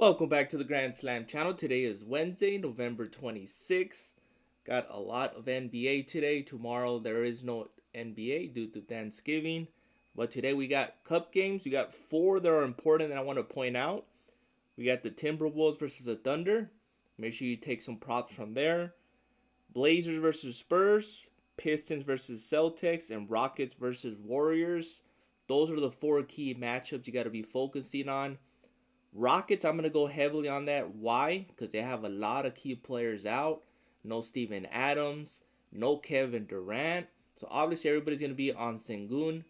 Welcome back to the Grand Slam channel. Today is Wednesday, November 26th. Got a lot of NBA today. Tomorrow there is no NBA due to Thanksgiving. But today we got cup games. We got four that are important that I want to point out. We got the Timberwolves versus the Thunder. Make sure you take some props from there. Blazers versus Spurs. Pistons versus Celtics. And Rockets versus Warriors. Those are the four key matchups you got to be focusing on. Rockets, I'm going to go heavily on that. Why? Because they have a lot of key players out. No Steven Adams. No Kevin Durant. So obviously everybody's going to be on Sengun.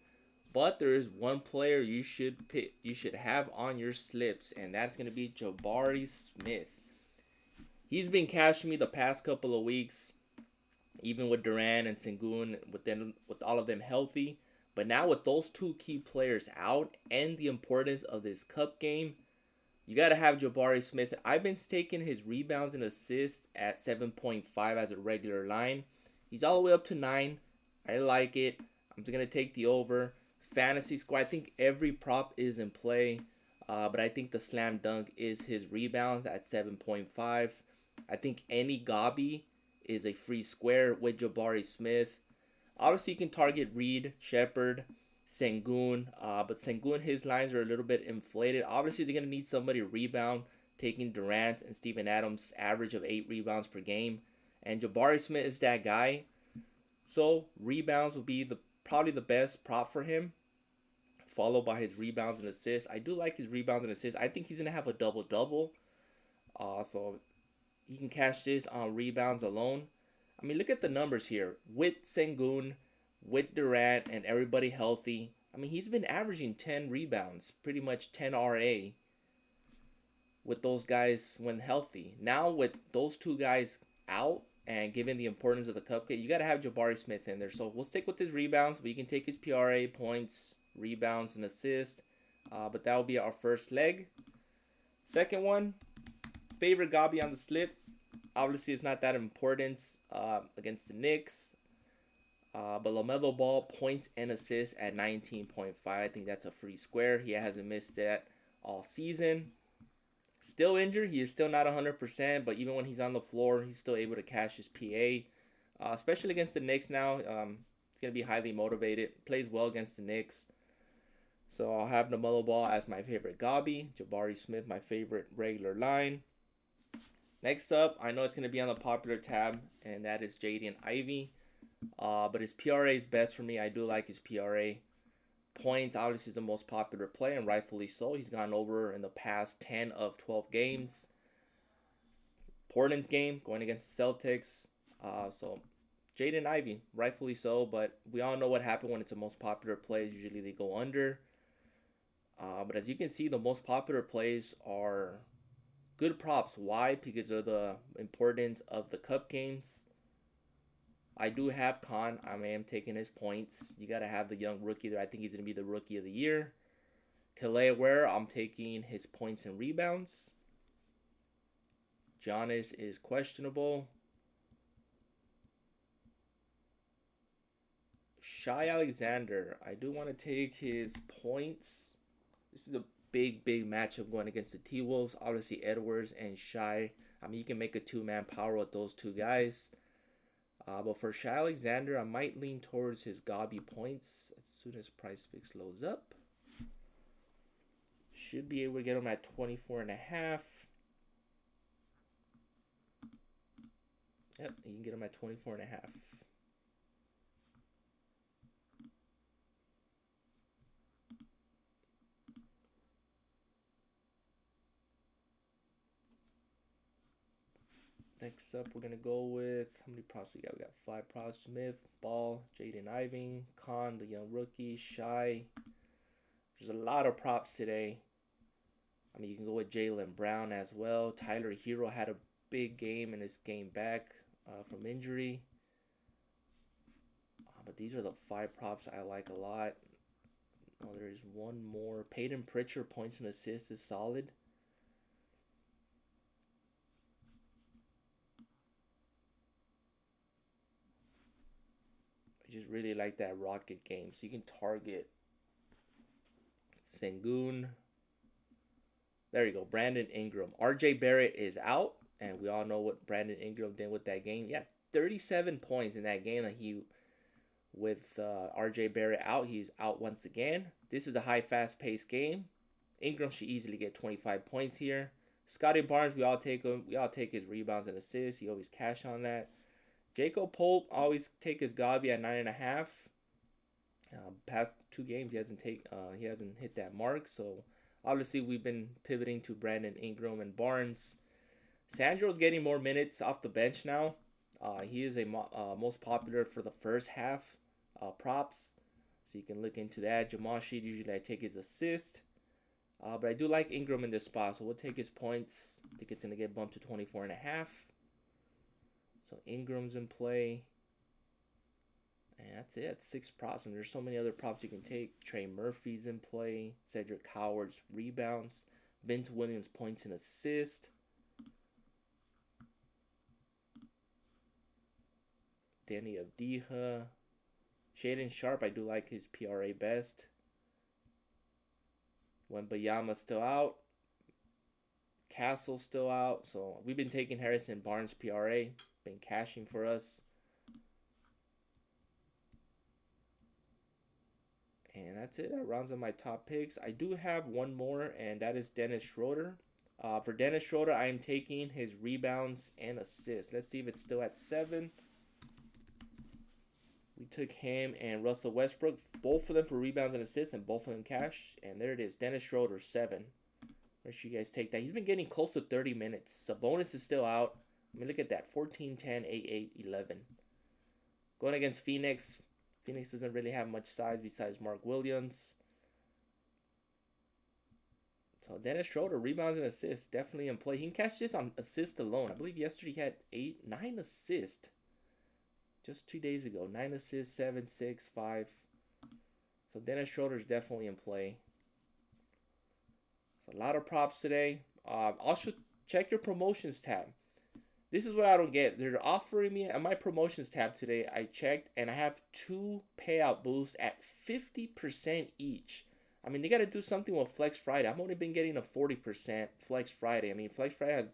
But there is one player you should pick, you should have on your slips, and that's going to be Jabari Smith. He's been cashing me the past couple of weeks, even with Durant and Sengun, with all of them healthy. But now with those two key players out and the importance of this cup game, you got to have Jabari Smith. I've been taking his rebounds and assists at 7.5 as a regular line. He's all the way up to 9. I like it. I'm just going to take the over. Fantasy score, I think every prop is in play. But I think the slam dunk is his rebounds at 7.5. I think any Gabi is a free square with Jabari Smith. Obviously, you can target Reed, Shepard, Sengun, but Sengun, his lines are a little bit inflated. Obviously, they're going to need somebody to rebound, taking Durant and Steven Adams' average of 8 rebounds per game. And Jabari Smith is that guy. So, rebounds will be probably the best prop for him, followed by his rebounds and assists. I do like his rebounds and assists. I think he's going to have a double-double. So, he can cash this on rebounds alone. I mean, look at the numbers here. With Sengun, with Durant, and everybody healthy, I mean, he's been averaging 10 rebounds, pretty much 10 RA with those guys when healthy. Now, with those two guys out, and given the importance of the cupcake, you got to have Jabari Smith in there. So we'll stick with his rebounds, but you can take his PRA, points, rebounds, and assists. But that will be our first leg. Second one, favorite Gabi on the slip. Obviously, it's not that important against the Knicks. But LaMelo Ball, points and assists at 19.5. I think that's a free square. He hasn't missed that all season. Still injured. He is still not 100%, but even when he's on the floor, he's still able to cash his PA. Especially against the Knicks now. He's going to be highly motivated. Plays well against the Knicks. So I'll have LaMelo Ball as my favorite Gabi. Jabari Smith, my favorite regular line. Next up, I know it's going to be on the popular tab, and that is Jaden Ivey. But his PRA is best for me. I do like his PRA. Points, obviously, is the most popular play, and rightfully so. He's gone over in the past 10 of 12 games. Portland's game, going against the Celtics. So, Jaden Ivey, rightfully so, but we all know what happened when it's the most popular plays. Usually they go under. But as you can see, the most popular plays are good props. Why? Because of the importance of the cup games. I do have Khan. I am taking his points. You got to have the young rookie there. I think he's going to be the rookie of the year. Kelly Ware, I'm taking his points and rebounds. Giannis is questionable. Shai Alexander, I do want to take his points. This is a big matchup going against the T-Wolves. Obviously, Edwards and Shai. I mean, you can make a two-man power with those two guys. But for Shai Alexander, I might lean towards his Gabi points as soon as PrizePicks loads up. Should be able to get him at 24.5. Yep, you can get him at 24.5. Next up, we're going to go with, how many props we got? We got 5 props. Smith, Ball, Jaden Ivey, Khan, the young rookie, Shai. There's a lot of props today. I mean, you can go with Jaylen Brown as well. Tyler Hero had a big game in his game back from injury. But these are the 5 props I like a lot. Oh, there's one more. Peyton Pritchard, points and assists is solid. Just really like that Rocket game. So you can target Sengun, There you go. Brandon Ingram. RJ Barrett is out, and we all know what Brandon Ingram did with that game. Yeah, 37 points in that game that he with RJ Barrett out. He's out once again. This is a high, fast-paced game. Ingram should easily get 25 points here. Scotty Barnes, we all take him. We all take his rebounds and assists. He always cash on that. Jacob Pope, always take his Gabi at 9.5. Past 2 games, he hasn't hit that mark. So obviously, we've been pivoting to Brandon Ingram and Barnes. Sandro's getting more minutes off the bench now. He is a most popular for the first half props, so you can look into that. Jamal Sheed, usually I take his assist, but I do like Ingram in this spot, so we'll take his points. I think it's going to get bumped to 24.5. So Ingram's in play. And that's it. That's 6 props. And there's so many other props you can take. Trey Murphy's in play. Cedric Howard's rebounds. Vince Williams points and assist. Danny Avdija. Shaden Sharp, I do like his PRA best. Wembanyama still out. Castle still out. So we've been taking Harrison Barnes PRA. Been cashing for us. And that's it. That rounds up my top picks. I do have one more, and that is Dennis Schroeder. For Dennis Schroeder, I am taking his rebounds and assists. Let's see if it's still at 7. We took him and Russell Westbrook, both of them for rebounds and assists, and both of them cash. And there it is. Dennis Schroeder, 7. Make sure you guys take that. He's been getting close to 30 minutes. Sabonis is still out. I mean, look at that. 14, 10, 8, 8, 11. Going against Phoenix. Phoenix doesn't really have much size besides Mark Williams. So Dennis Schroeder, rebounds and assists, definitely in play. He can catch this on assist alone. I believe yesterday he had 9 assists. Just 2 days ago. 9 assists, 7, 6, 5. So Dennis Schroeder is definitely in play. So a lot of props today. Also, check your promotions tab. This is what I don't get. They're offering me at my promotions tab today. I checked, and I have 2 payout boosts at 50% each. I mean, they got to do something with Flex Friday. I've only been getting a 40% Flex Friday. I mean, Flex Friday has...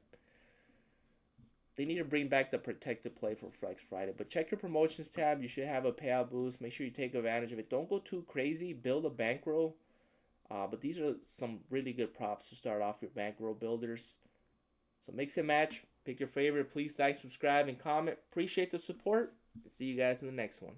They need to bring back the protected play for Flex Friday. But check your promotions tab. You should have a payout boost. Make sure you take advantage of it. Don't go too crazy. Build a bankroll. But these are some really good props to start off your bankroll builders. So mix and match. Pick your favorite. Please like, subscribe, and comment. Appreciate the support. And see you guys in the next one.